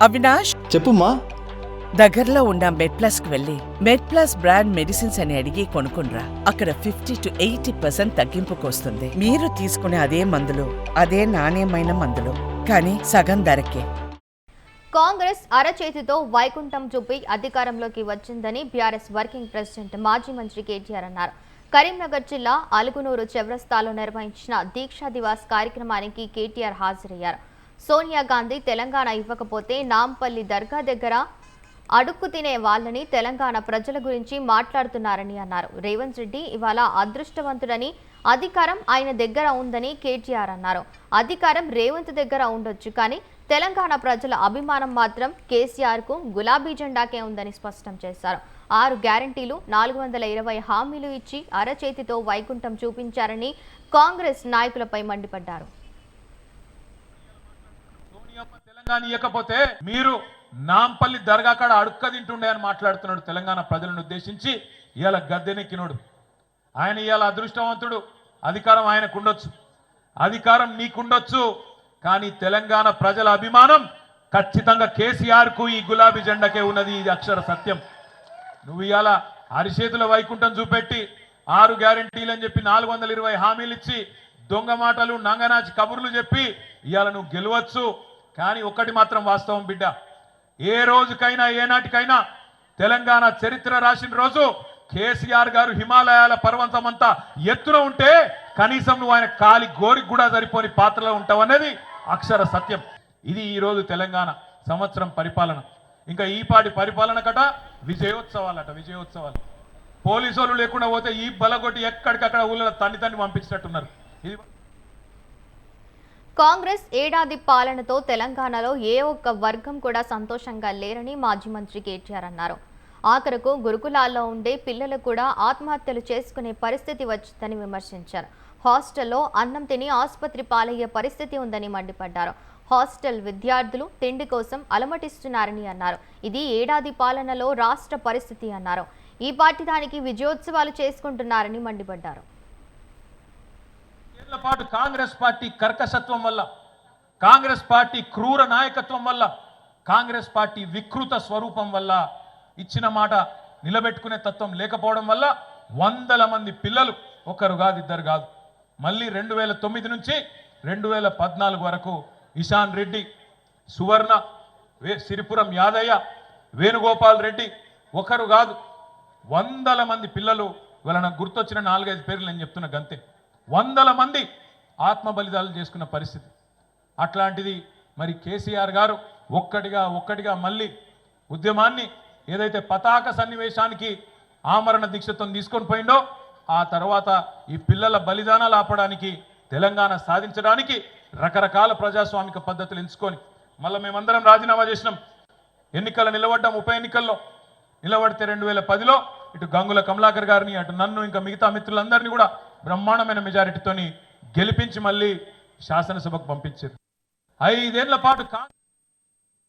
అవినాష్, చెప్పుమా. దగ్గరలో ఉన్న మెడ్ప్లస్ కు వెళ్ళి మెడ్ప్లస్ బ్రాండ్ మెడిసిన్స్ అని అడిగి కొనుక్కునరా. అక్కడ 50 to 80% తగ్గింపుకు వస్తుంది. మీరు తీసుకునే అదే మందులు, అదే నాణ్యమైన మందులు, కానీ సగం ధరకే. కాంగ్రెస్ అరచేతితో వైకుంఠం చూపి అధికారంలోకి వచ్చిందని బీఆర్ఎస్ వర్కింగ్ ప్రెసిడెంట్ మాజీ మంత్రి కేటీఆర్ అన్నారు. కరీంనగర్ జిల్లా అలుగునూరు చౌరస్తాలో నిర్వహించిన దీక్షా దివాస్ కార్యక్రమానికి కేటీఆర్ హాజరయ్యారు. సోనియా గాంధీ తెలంగాణ ఇవ్వకపోతే నాంపల్లి దర్గా దగ్గర అడుక్కు తినే వాళ్ళని తెలంగాణ ప్రజల గురించి మాట్లాడుతున్నారని అన్నారు. రేవంత్ రెడ్డి ఇవాళ అదృష్టవంతుడని, అధికారం ఆయన దగ్గర ఉందని కేటీఆర్ అన్నారు. అధికారం రేవంత్ దగ్గర ఉండొచ్చు, కానీ తెలంగాణ ప్రజల అభిమానం మాత్రం కేసీఆర్ కు గులాబీ జెండాకే ఉందని స్పష్టం చేశారు. 6 గ్యారంటీలు, 420 హామీలు ఇచ్చి అరచేతితో వైకుంఠం చూపించారని కాంగ్రెస్ నాయకులపై మండిపడ్డారు. తెలంగాణ ఇవ్వకపోతే మీరు నాంపల్లి దర్గా కాడ అడుక్క తింటుండే అని మాట్లాడుతున్నాడు. తెలంగాణ ప్రజలను ఉద్దేశించి ఇవాళ గద్దెనెక్కినోడు ఆయన. ఇవాళ అదృష్టవంతుడు, అధికారం ఆయనకుండొచ్చు, అధికారం నీకుండొచ్చు, కానీ తెలంగాణ ప్రజల అభిమానం ఖచ్చితంగా కేసీఆర్ కు ఈ గులాబీ జెండాకే ఉన్నది. ఇది అక్షర సత్యం. నువ్వు ఇవాళ అరిచేతుల వైకుంఠం చూపెట్టి 6 గ్యారంటీలు అని చెప్పి 420 హామీలు ఇచ్చి దొంగ మాటలు, నంగనాచి కబుర్లు చెప్పి ఇవాళ నువ్వు గెలవచ్చు. కానీ ఒక్కటి మాత్రం వాస్తవం బిడ్డ, ఏ రోజుకైనా ఏనాటికైనా తెలంగాణ చరిత్ర రాసిన రోజు కేసీఆర్ గారు హిమాలయాల పర్వతమంతా ఎత్తున ఉంటే కనీసం నువ్వు ఆయన కాలి గోరికి కూడా సరిపోని పాత్రలో ఉంటావు అనేది అక్షర సత్యం. ఇది ఈరోజు తెలంగాణ సంవత్సరం పరిపాలన. ఇంకా ఈపాటి పరిపాలన కట విజయోత్సవాలట, విజయోత్సవాలు. పోలీసు వాళ్ళు లేకుండా పోతే ఈ బలగొట్టి ఎక్కడికక్కడ ఊళ్ళో తన్ని పంపించినట్టున్నారు. ఇది కాంగ్రెస్ ఏడాది పాలనతో తెలంగాణలో ఏ ఒక్క వర్గం కూడా సంతోషంగా లేరని మాజీ మంత్రి కేటీఆర్ అన్నారు. ఆఖరకు గురుకులాల్లో ఉండే పిల్లలు కూడా ఆత్మహత్యలు చేసుకునే పరిస్థితి వచ్చిందని విమర్శించారు. హాస్టల్లో అన్నం తిని ఆసుపత్రి పాలయ్యే పరిస్థితి ఉందని మండిపడ్డారు. హాస్టల్ విద్యార్థులు తిండి కోసం అలమటిస్తున్నారని అన్నారు. ఇది ఏడాది పాలనలో రాష్ట్ర పరిస్థితి అన్నారు. ఈ పార్టీ దానికి విజయోత్సవాలు చేసుకుంటున్నారని మండిపడ్డారు. పాటు కాంగ్రెస్ పార్టీ కర్కశత్వం వల్ల, కాంగ్రెస్ పార్టీ క్రూర నాయకత్వం వల్ల, కాంగ్రెస్ పార్టీ వికృత స్వరూపం వల్ల, ఇచ్చిన మాట నిలబెట్టుకునే తత్వం లేకపోవడం వల్ల వందల మంది పిల్లలు, ఒకరు కాదు, ఇద్దరు కాదు, మళ్ళీ 2009 నుంచి 2014 వరకు ఇషాన్ రెడ్డి, సువర్ణ, సిరిపురం యాదయ్య, వేణుగోపాల్ రెడ్డి, ఒకరు కాదు వందల మంది పిల్లలు. ఇవాళ నాకు గుర్తొచ్చిన 4-5 పేర్లు నేను చెప్తున్న గంతే. వందల మంది ఆత్మ బలిదానాలు చేసుకున్న పరిస్థితి. అట్లాంటిది మరి కేసీఆర్ గారు ఒక్కటిగా మళ్ళీ ఉద్యమాన్ని ఏదైతే పతాక సన్నివేశానికి ఆమరణ దీక్షతో తీసుకొని పోయిండో, ఆ తర్వాత ఈ పిల్లల బలిదానాలు ఆపడానికి, తెలంగాణ సాధించడానికి రకరకాల ప్రజాస్వామిక పద్ధతులు ఎంచుకొని మళ్ళీ మేమందరం రాజీనామా చేసినాం. ఎన్నికల్లో నిలబడ్డాం. ఉప ఎన్నికల్లో నిలబడితే 2010లో ఇటు గంగుల కమలాకర్ గారిని, అటు నన్ను, ఇంకా మిగతా మిత్రులందరినీ కూడా బ్రహ్మాండమైన మెజారిటీతోని గెలిపించి మళ్ళీ శాసనసభకు పంపించారు. 5 ఏళ్ల పాటు